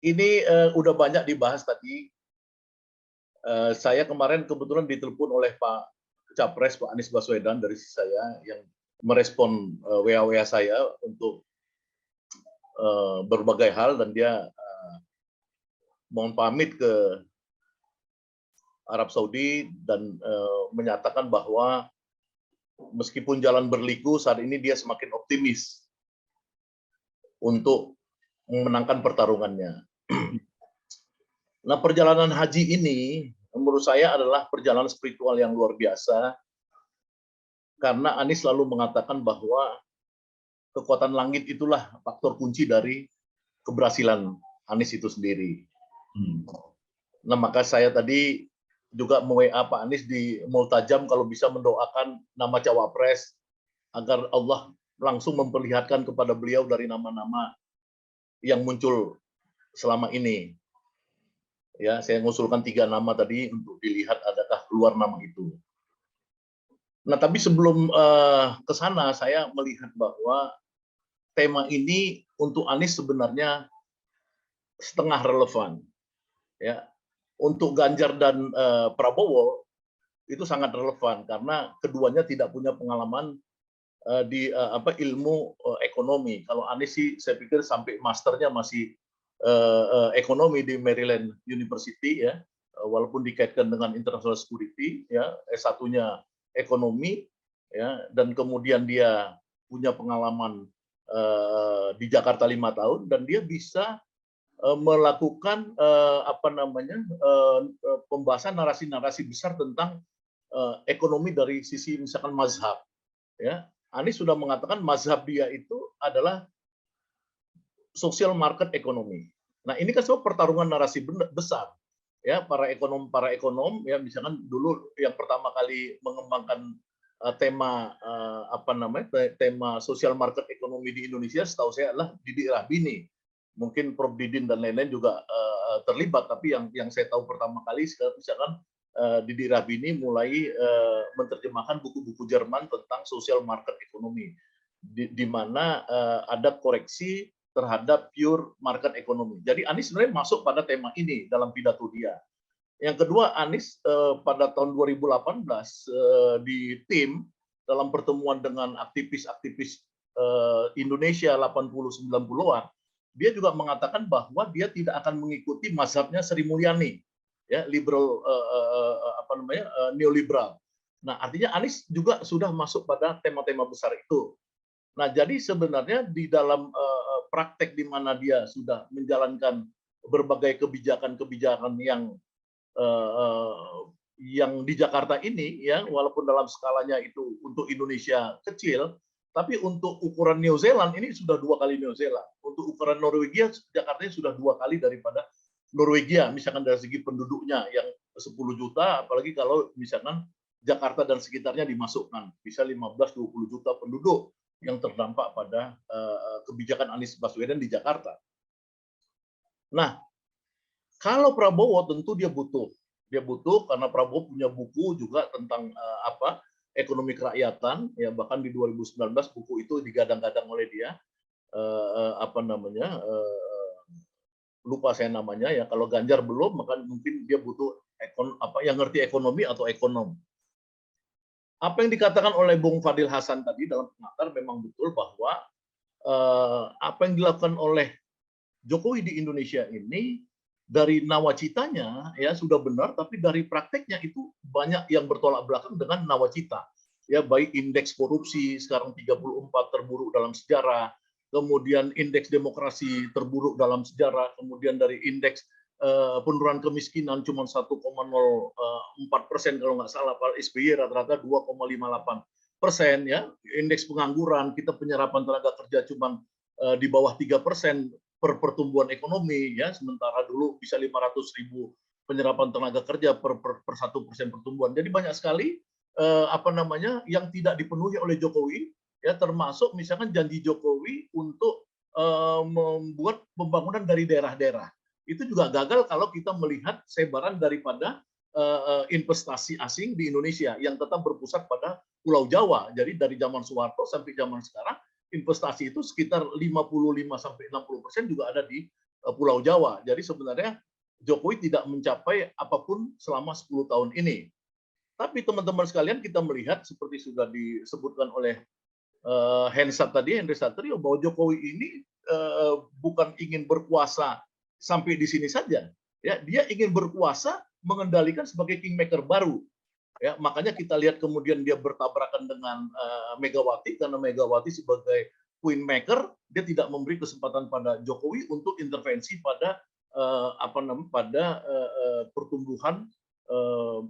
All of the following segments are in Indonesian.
Ini udah banyak dibahas tadi. Saya kemarin kebetulan ditelepon oleh Pak Capres, Pak Anies Baswedan dari sisi saya yang merespon WA-WA saya untuk berbagai hal dan dia mohon pamit ke Arab Saudi dan menyatakan bahwa meskipun jalan berliku saat ini dia semakin optimis untuk memenangkan pertarungannya. Nah, perjalanan haji ini menurut saya adalah perjalanan spiritual yang luar biasa karena Anies selalu mengatakan bahwa kekuatan langit itulah faktor kunci dari keberhasilan Anies itu sendiri. Nah, maka saya tadi juga me-WA Pak Anies di Multajam kalau bisa mendoakan nama cawapres agar Allah langsung memperlihatkan kepada beliau dari nama-nama yang muncul selama ini. Ya, saya mengusulkan 3 nama tadi untuk dilihat adakah keluar nama itu. Nah, tapi sebelum ke sana saya melihat bahwa tema ini untuk Anies sebenarnya setengah relevan. Ya, untuk Ganjar dan Prabowo itu sangat relevan karena keduanya tidak punya pengalaman di ilmu ekonomi. Kalau Anies sih saya pikir sampai masternya masih ekonomi di Maryland University ya, walaupun dikaitkan dengan international security ya, S1-nya ekonomi ya, dan kemudian dia punya pengalaman di Jakarta 5 tahun dan dia bisa melakukan pembahasan narasi-narasi besar tentang ekonomi dari sisi misalkan mazhab ya. Anies sudah mengatakan mazhab dia itu adalah social market ekonomi. Nah, ini kan semua pertarungan narasi besar ya, para ekonom ya, misalkan dulu yang pertama kali mengembangkan tema tema social market ekonomi di Indonesia setahu saya adalah Didi Rahbini. Mungkin Prof Didin dan lain-lain juga terlibat, tapi yang saya tahu pertama kali sekarang misalkan Didi Rahbini mulai menerjemahkan buku-buku Jerman tentang social market ekonomi di mana ada koreksi terhadap pure market ekonomi. Jadi Anies sebenarnya masuk pada tema ini dalam pidato dia. Yang kedua, Anies pada tahun 2018 di tim dalam pertemuan dengan aktivis-aktivis Indonesia 80-90-an, dia juga mengatakan bahwa dia tidak akan mengikuti mazhabnya Sri Mulyani, ya, liberal neoliberal. Nah, artinya Anies juga sudah masuk pada tema-tema besar itu. Nah, jadi sebenarnya di dalam praktek di mana dia sudah menjalankan berbagai kebijakan-kebijakan yang di Jakarta ini, ya, walaupun dalam skalanya itu untuk Indonesia kecil, tapi untuk ukuran New Zealand ini sudah 2 kali New Zealand. Untuk ukuran Norwegia, Jakarta sudah 2 kali daripada Norwegia, misalkan dari segi penduduknya yang 10 juta, apalagi kalau misalkan Jakarta dan sekitarnya dimasukkan, bisa 15-20 juta penduduk yang terdampak pada kebijakan Anies Baswedan di Jakarta. Nah, kalau Prabowo tentu dia butuh karena Prabowo punya buku juga tentang ekonomi kerakyatan ya, bahkan di 2019 buku itu digadang-gadang oleh dia lupa saya namanya ya. Kalau Ganjar belum, maka mungkin dia butuh yang ngerti ekonomi atau ekonom. Apa yang dikatakan oleh Bung Fadil Hasan tadi dalam pengantar memang betul bahwa apa yang dilakukan oleh Jokowi di Indonesia ini dari nawacitanya ya sudah benar, tapi dari prakteknya itu banyak yang bertolak belakang dengan nawacita. Ya, baik indeks korupsi sekarang 34 terburuk dalam sejarah, kemudian indeks demokrasi terburuk dalam sejarah, kemudian dari indeks penurunan kemiskinan cuma 1,04% kalau nggak salah, Pak SBY rata-rata 2,58% ya. Indeks pengangguran, kita penyerapan tenaga kerja cuma di bawah 3% per pertumbuhan ekonomi ya, sementara dulu bisa 500.000 penyerapan tenaga kerja per 1% pertumbuhan. Jadi banyak sekali yang tidak dipenuhi oleh Jokowi ya, termasuk misalkan janji Jokowi untuk membuat pembangunan dari daerah-daerah. Itu juga gagal kalau kita melihat sebaran daripada investasi asing di Indonesia yang tetap berpusat pada Pulau Jawa. Jadi dari zaman Soeharto sampai zaman sekarang investasi itu sekitar 55-60% juga ada di Pulau Jawa. Jadi sebenarnya Jokowi tidak mencapai apapun selama 10 tahun ini. Tapi teman-teman sekalian, kita melihat seperti sudah disebutkan oleh Henry Satrio, bahwa Jokowi ini bukan ingin berkuasa sampai di sini saja. Ya, dia ingin berkuasa mengendalikan sebagai kingmaker baru. Ya, makanya kita lihat kemudian dia bertabrakan dengan Megawati, karena Megawati sebagai queen maker, dia tidak memberi kesempatan pada Jokowi untuk intervensi pada pertumbuhan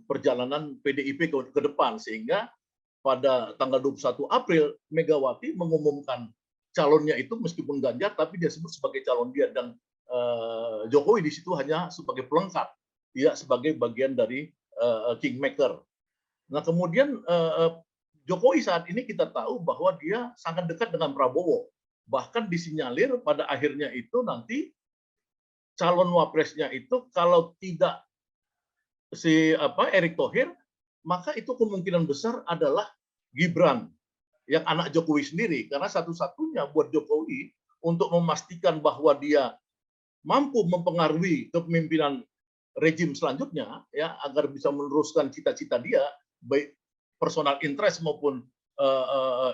perjalanan PDIP ke depan, sehingga pada tanggal 21 April Megawati mengumumkan calonnya itu meskipun Ganjar, tapi dia sebut sebagai calon dia, dan Jokowi di situ hanya sebagai pelengkap, tidak sebagai bagian dari kingmaker. Nah, kemudian Jokowi saat ini kita tahu bahwa dia sangat dekat dengan Prabowo. Bahkan disinyalir pada akhirnya itu nanti calon wapresnya itu kalau tidak si Erick Thohir, maka itu kemungkinan besar adalah Gibran, yang anak Jokowi sendiri. Karena satu-satunya buat Jokowi untuk memastikan bahwa dia mampu mempengaruhi kepemimpinan rejim selanjutnya, ya, agar bisa meneruskan cita-cita dia, baik personal interest maupun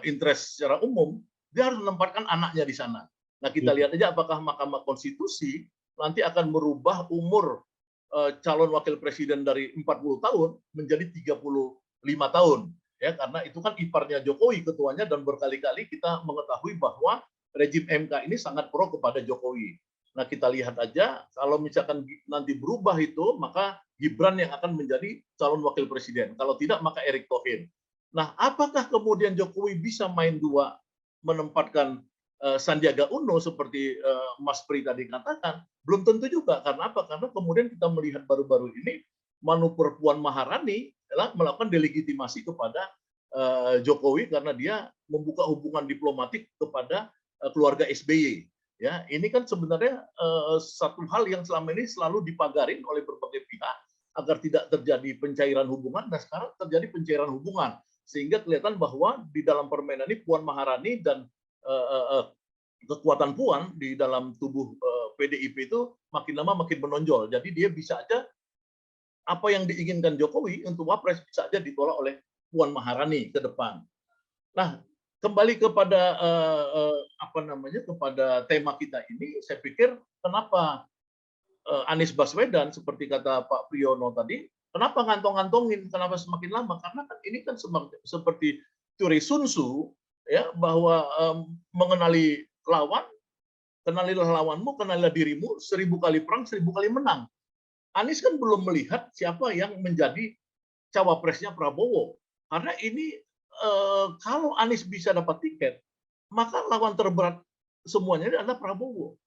interest secara umum, dia harus menempatkan anaknya di sana. Nah, kita lihat aja apakah Mahkamah Konstitusi nanti akan merubah umur calon wakil presiden dari 40 tahun menjadi 35 tahun. Ya, karena itu kan iparnya Jokowi ketuanya, dan berkali-kali kita mengetahui bahwa rejim MK ini sangat pro kepada Jokowi. Nah, kita lihat aja kalau misalkan nanti berubah itu, maka Gibran yang akan menjadi calon wakil presiden. Kalau tidak, maka Erick Thohir. Nah, apakah kemudian Jokowi bisa main dua, menempatkan Sandiaga Uno seperti Mas Pri tadi katakan? Belum tentu juga. Karena apa? Karena kemudian kita melihat baru-baru ini manuver Puan Maharani melakukan delegitimasi kepada Jokowi karena dia membuka hubungan diplomatik kepada keluarga SBY. Ya, ini kan sebenarnya satu hal yang selama ini selalu dipagarin oleh berbagai pihak agar tidak terjadi pencairan hubungan. Nah, sekarang terjadi pencairan hubungan, sehingga kelihatan bahwa di dalam permainan ini Puan Maharani dan kekuatan Puan di dalam tubuh PDIP itu makin lama makin menonjol. Jadi dia bisa aja apa yang diinginkan Jokowi untuk wapres bisa aja ditolak oleh Puan Maharani ke depan. Nah, kembali kepada kepada tema kita ini, saya pikir kenapa Anies Baswedan seperti kata Pak Priyono tadi, kenapa ngantong-ngantongin, kenapa semakin lama? Karena kan ini kan seperti teori Sun Tzu, ya, bahwa mengenali lawan, kenalilah lawanmu, kenalilah dirimu, 1000 kali perang, 1000 kali menang. Anies kan belum melihat siapa yang menjadi cawapresnya Prabowo. Karena ini kalau Anies bisa dapat tiket, maka lawan terberat semuanya adalah Prabowo.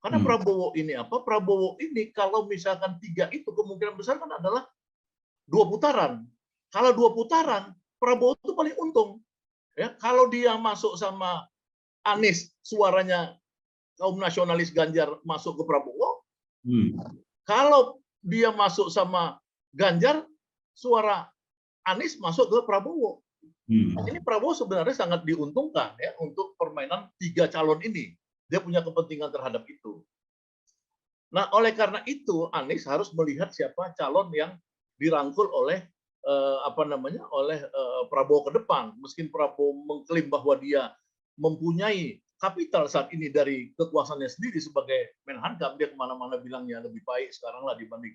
Karena Prabowo ini apa? Prabowo ini kalau misalkan 3 itu kemungkinan besar kan adalah 2 putaran. Kalau 2 putaran, Prabowo itu paling untung. Ya, kalau dia masuk sama Anies, suaranya kaum nasionalis Ganjar masuk ke Prabowo. Kalau dia masuk sama Ganjar, suara Anies masuk ke Prabowo. Ini Prabowo sebenarnya sangat diuntungkan ya untuk permainan 3 calon ini. Dia punya kepentingan terhadap itu. Nah, oleh karena itu Anies harus melihat siapa calon yang dirangkul oleh Prabowo ke depan. Meski Prabowo mengklaim bahwa dia mempunyai kapital saat ini dari kekuasaannya sendiri sebagai Menhankam, dia kemana-mana bilangnya lebih baik sekarang lah dibanding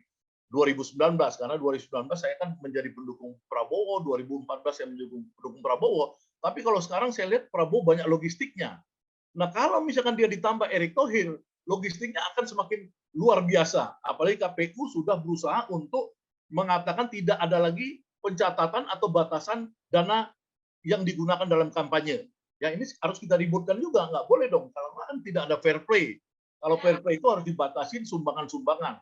2019, karena 2019 saya kan menjadi pendukung Prabowo, 2014 saya menjadi pendukung Prabowo, tapi kalau sekarang saya lihat Prabowo banyak logistiknya. Nah, kalau misalkan dia ditambah Erick Thohir, logistiknya akan semakin luar biasa. Apalagi KPU sudah berusaha untuk mengatakan tidak ada lagi pencatatan atau batasan dana yang digunakan dalam kampanye. Ya, ini harus kita ributkan juga, nggak boleh dong. Kalau kan tidak ada fair play. Kalau fair play itu harus dibatasin sumbangan-sumbangan.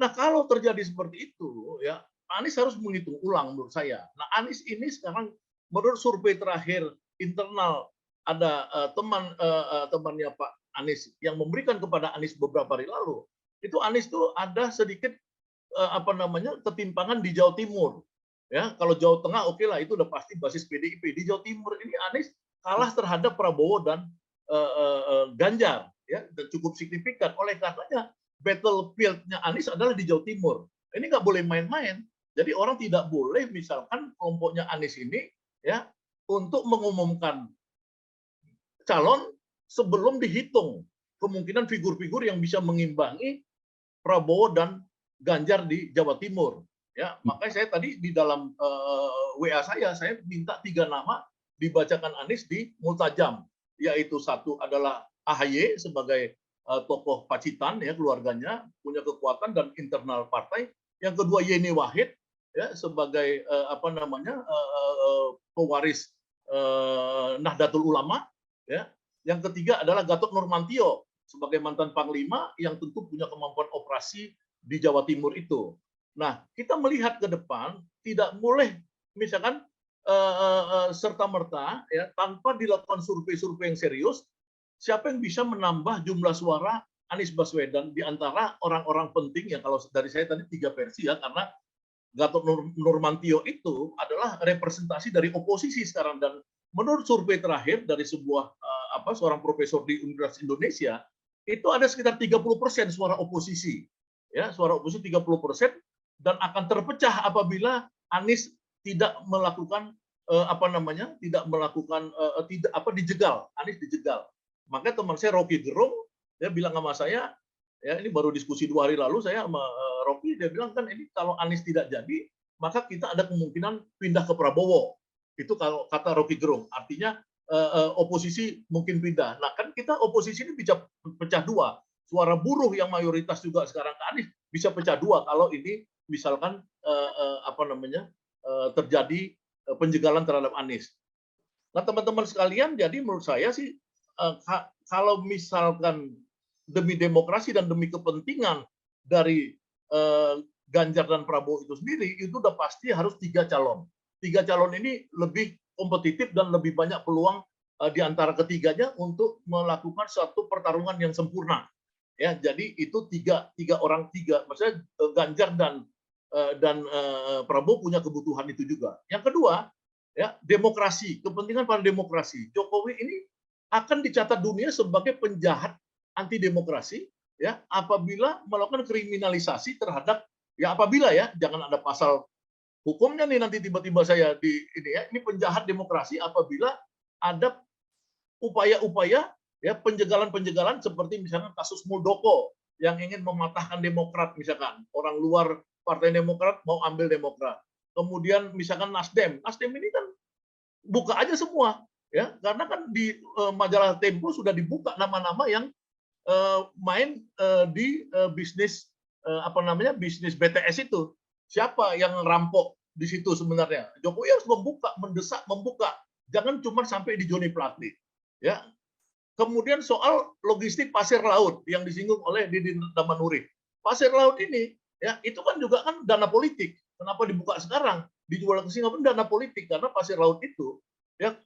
Nah, kalau terjadi seperti itu, ya Anies harus menghitung ulang menurut saya. Nah, Anies ini sekarang menurut survei terakhir internal ada temannya Pak Anies yang memberikan kepada Anies beberapa hari lalu. Itu Anies tuh ada sedikit ketimpangan di Jawa Timur. Ya, kalau Jawa Tengah oke lah, itu udah pasti basis PDIP. Di Jawa Timur ini Anies kalah terhadap Prabowo dan Ganjar. ya, dan cukup signifikan. Oleh karenanya battlefield-nya Anies adalah di Jawa Timur. Ini nggak boleh main-main. Jadi orang tidak boleh misalkan kelompoknya Anies ini ya untuk mengumumkan calon sebelum dihitung kemungkinan figur-figur yang bisa mengimbangi Prabowo dan Ganjar di Jawa Timur. Ya, makanya saya tadi di dalam WA saya minta 3 nama dibacakan Anies di Multajam, yaitu satu adalah AHY sebagai tokoh Pacitan ya, keluarganya punya kekuatan dan internal partai. Yang kedua Yeni Wahid ya sebagai pewaris Nahdlatul Ulama ya. Yang ketiga adalah Gatot Nurmantio sebagai mantan panglima yang tentu punya kemampuan operasi di Jawa Timur itu. Nah, kita melihat ke depan tidak boleh misalkan serta-merta ya tanpa dilakukan survei-survei yang serius siapa yang bisa menambah jumlah suara Anies Baswedan di antara orang-orang penting yang kalau dari saya tadi 3 versi ya, karena Gatot Nurmantio itu adalah representasi dari oposisi sekarang, dan menurut survei terakhir dari seorang profesor di Universitas Indonesia itu ada sekitar 30% suara oposisi ya, suara oposisi 30%, dan akan terpecah apabila Anies tidak melakukan dijegal, Anies dijegal. Maka teman saya Rocky Gerung dia bilang sama saya, ya ini baru diskusi 2 hari lalu saya sama Rocky, dia bilang kan ini kalau Anies tidak jadi, maka kita ada kemungkinan pindah ke Prabowo. Itu kalau kata Rocky Gerung, artinya oposisi mungkin pindah. Nah kan kita oposisi ini bisa pecah 2. Suara buruh yang mayoritas juga sekarang ke Anies bisa pecah 2 kalau ini misalkan terjadi penjegalan terhadap Anies. Nah teman-teman sekalian, jadi menurut saya sih kalau misalkan demi demokrasi dan demi kepentingan dari Ganjar dan Prabowo itu sendiri, itu udah pasti harus 3 calon. 3 calon ini lebih kompetitif dan lebih banyak peluang di antara ketiganya untuk melakukan suatu pertarungan yang sempurna. Ya, jadi itu tiga orang, maksudnya Ganjar dan Prabowo punya kebutuhan itu juga. Yang kedua, ya demokrasi, kepentingan pada demokrasi. Jokowi ini akan dicatat dunia sebagai penjahat anti demokrasi ya apabila melakukan kriminalisasi terhadap ya apabila ya jangan ada pasal hukumnya nih nanti tiba-tiba saya ini penjahat demokrasi apabila ada upaya-upaya ya penjagalan seperti misalnya kasus Muldoko yang ingin mematahkan Demokrat, misalkan orang luar Partai Demokrat mau ambil Demokrat. Kemudian misalkan Nasdem ini kan buka aja semua ya, karena kan di majalah Tempo sudah dibuka nama-nama yang main di bisnis bisnis BTS itu. Siapa yang rampok di situ sebenarnya? Jokowi harus mendesak membuka. Jangan cuma sampai di Joni Plate. Ya. Kemudian soal logistik pasir laut yang disinggung oleh Didin Damanuri. Pasir laut ini ya itu kan juga kan dana politik. Kenapa dibuka sekarang? Dijual ke Singapura dana politik karena pasir laut itu ya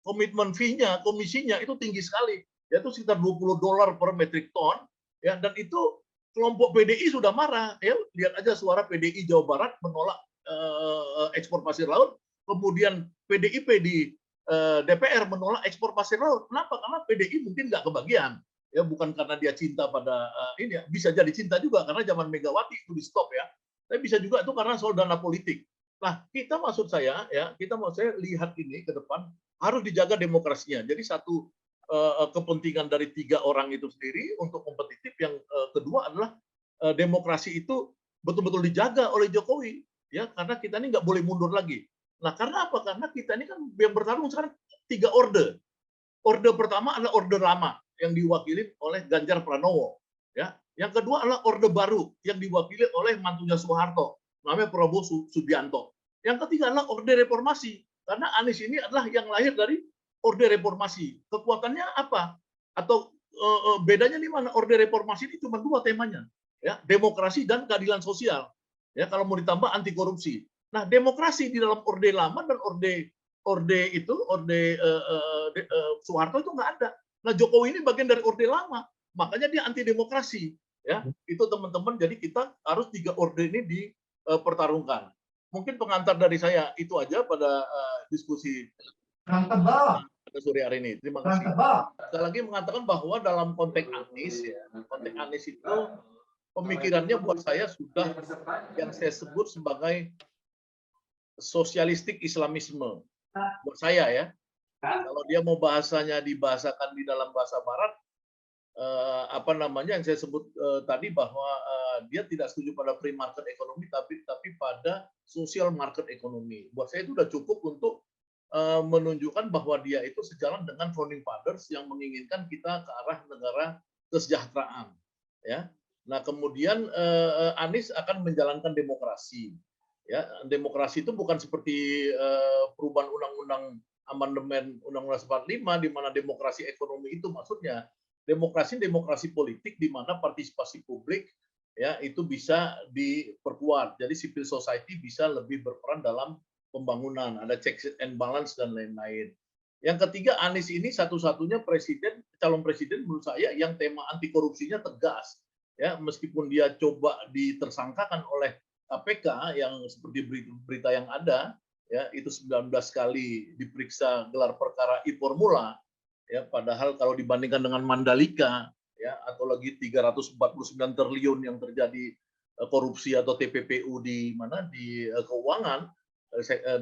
komitmen fee-nya, komisinya itu tinggi sekali. Yaitu sekitar $20 per metric ton ya, dan itu kelompok PDI sudah marah ya, lihat aja suara PDI Jawa Barat menolak ekspor pasir laut, kemudian PDIP di DPR menolak ekspor pasir laut. Kenapa? Karena PDI mungkin nggak kebagian ya, bukan karena dia cinta pada ini ya, bisa jadi cinta juga karena zaman Megawati itu di stop ya, tapi bisa juga itu karena soal dana politik. Nah kita maksud saya lihat ini ke depan harus dijaga demokrasinya. Jadi satu kepentingan dari 3 orang itu sendiri untuk kompetitif. Yang kedua adalah demokrasi itu betul-betul dijaga oleh Jokowi ya, karena kita ini nggak boleh mundur lagi. Nah karena apa? Karena kita ini kan yang bertarung sekarang 3 orde. Orde pertama adalah orde lama yang diwakili oleh Ganjar Pranowo ya. Yang kedua adalah orde baru yang diwakili oleh mantunya Soeharto namanya Prabowo Subianto. Yang ketiga adalah orde reformasi karena Anies ini adalah yang lahir dari orde reformasi. Kekuatannya apa? Atau bedanya di mana? Orde reformasi ini cuma 2 temanya, ya, demokrasi dan keadilan sosial. Ya, kalau mau ditambah anti korupsi. Nah, demokrasi di dalam orde lama dan orde Soeharto itu nggak ada. Nah, Jokowi ini bagian dari orde lama, makanya dia anti demokrasi. Ya, itu teman-teman. Jadi kita harus 3 orde ini dipertarungkan. Mungkin pengantar dari saya itu aja pada diskusi sore hari ini. Terima kasih. Sekali lagi mengatakan bahwa dalam konteks Anies ya, konteks Anies itu pemikirannya buat saya sudah yang saya sebut sebagai sosialistik Islamisme. Buat saya ya, kalau dia mau bahasanya dibahasakan di dalam bahasa Barat, apa namanya yang saya sebut tadi bahwa dia tidak setuju pada free market economy, tapi pada social market economy. Buat saya itu sudah cukup untuk menunjukkan bahwa dia itu sejalan dengan founding fathers yang menginginkan kita ke arah negara kesejahteraan. Ya, nah kemudian Anies akan menjalankan demokrasi. Ya, demokrasi itu bukan seperti perubahan undang-undang amandemen Undang-Undang 45 di mana demokrasi ekonomi itu maksudnya demokrasi politik di mana partisipasi publik ya itu bisa diperkuat. Jadi civil society bisa lebih berperan dalam pembangunan, ada checks and balance dan lain-lain. Yang ketiga, Anies ini satu-satunya calon presiden menurut saya yang tema anti korupsinya tegas. Ya, meskipun dia coba ditersangkakan oleh KPK yang seperti berita yang ada, ya itu 19 kali diperiksa gelar perkara e-formula, ya padahal kalau dibandingkan dengan Mandalika, ya atau lagi 349 triliun yang terjadi korupsi atau TPPU di mana di keuangan,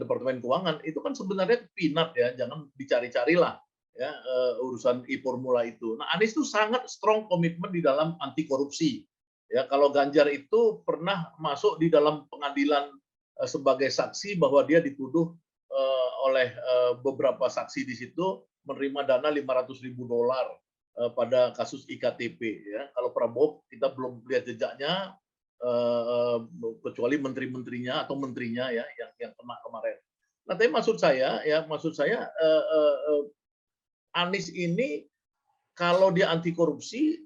Departemen Keuangan itu kan sebenarnya peanut ya, jangan dicari-carilah ya urusan e-formula itu. Nah, Anies itu sangat strong komitmen di dalam anti korupsi. Ya, kalau Ganjar itu pernah masuk di dalam pengadilan sebagai saksi bahwa dia dituduh oleh beberapa saksi di situ menerima dana $500.000 pada kasus iktp. Ya, kalau Prabowo kita belum lihat jejaknya kecuali menteri-menterinya atau menterinya ya yang kena kemarin. Nah, tapi maksud saya Anies ini kalau dia anti korupsi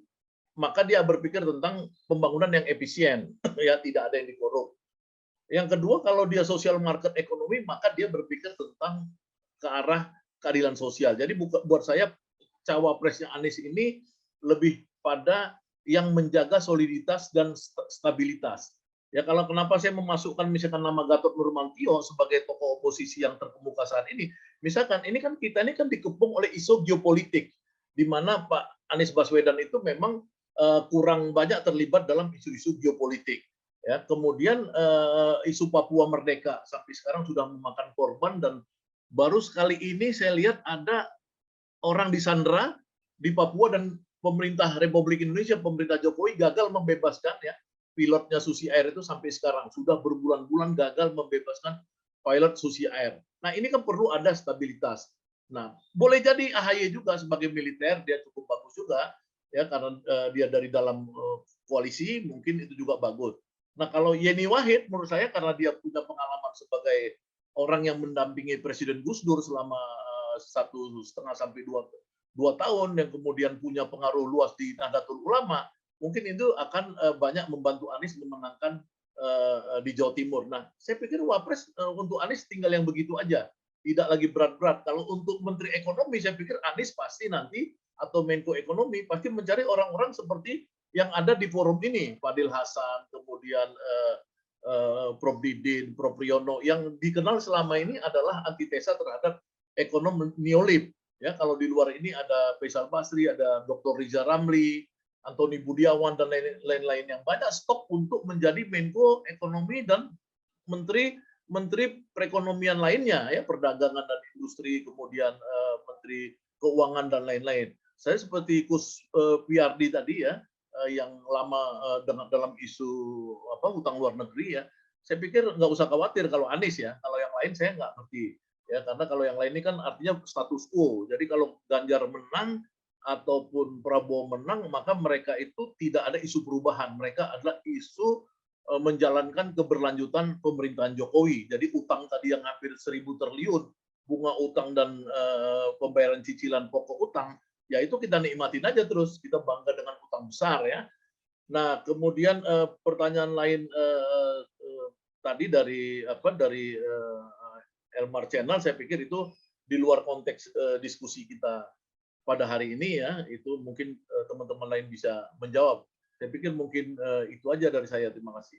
maka dia berpikir tentang pembangunan yang efisien, ya tidak ada yang dikorup. Yang kedua, kalau dia social market ekonomi, maka dia berpikir tentang ke arah keadilan sosial. Jadi buat saya cawapresnya Anies ini lebih pada yang menjaga soliditas dan stabilitas. Ya kalau kenapa saya memasukkan misalkan nama Gatot Nurmantio sebagai tokoh oposisi yang terkemuka saat ini, misalkan ini kan kita ini kan dikepung oleh isu geopolitik, di mana Pak Anies Baswedan itu memang kurang banyak terlibat dalam isu-isu geopolitik. Ya, kemudian isu Papua Merdeka sampai sekarang sudah memakan korban dan baru sekali ini saya lihat ada orang disandera di Papua dan pemerintah Republik Indonesia, pemerintah Jokowi gagal membebaskan ya pilotnya Susi Air itu sampai sekarang sudah berbulan-bulan gagal membebaskan pilot Susi Air. Nah ini kan perlu ada stabilitas. Nah boleh jadi AHY juga sebagai militer dia cukup bagus juga ya karena dia dari dalam koalisi mungkin itu juga bagus. Nah kalau Yeni Wahid menurut saya karena dia punya pengalaman sebagai orang yang mendampingi Presiden Gus Dur selama 1,5 sampai 2 tahun yang kemudian punya pengaruh luas di Nahdlatul Ulama, mungkin itu akan banyak membantu Anies memenangkan di Jawa Timur. Nah, saya pikir Wapres untuk Anies tinggal yang begitu aja, tidak lagi berat-berat. Kalau untuk Menteri Ekonomi, saya pikir Anies pasti nanti atau Menko Ekonomi pasti mencari orang-orang seperti yang ada di forum ini, Fadil Hasan, kemudian Prof. Didin, Prof. Priyono, yang dikenal selama ini adalah antitesa terhadap ekonom neolib. Ya, kalau di luar ini ada Faisal Basri, ada Dr. Riza Ramli, Antoni Budiawan dan lain-lain yang banyak stok untuk menjadi Menko Ekonomi dan Menteri perekonomian lainnya ya, perdagangan dan industri, kemudian Menteri Keuangan dan lain-lain. Saya seperti Kus Piardi tadi ya, yang lama dalam isu hutang luar negeri ya. Saya pikir nggak usah khawatir kalau Anies ya. Kalau yang lain saya nggak ngerti. Ya, karena kalau yang lain ini kan artinya status quo. Jadi kalau Ganjar menang ataupun Prabowo menang, maka mereka itu tidak ada isu perubahan. Mereka adalah isu menjalankan keberlanjutan pemerintahan Jokowi. Jadi utang tadi yang hampir 1.000 triliun, bunga utang dan pembayaran cicilan pokok utang, ya itu kita nikmatin aja terus. Kita bangga dengan utang besar ya. Nah, kemudian pertanyaan lain tadi dari Elmar Channel, saya pikir itu di luar konteks diskusi kita pada hari ini ya, itu mungkin teman-teman lain bisa menjawab. Saya pikir mungkin itu aja dari saya. Terima kasih.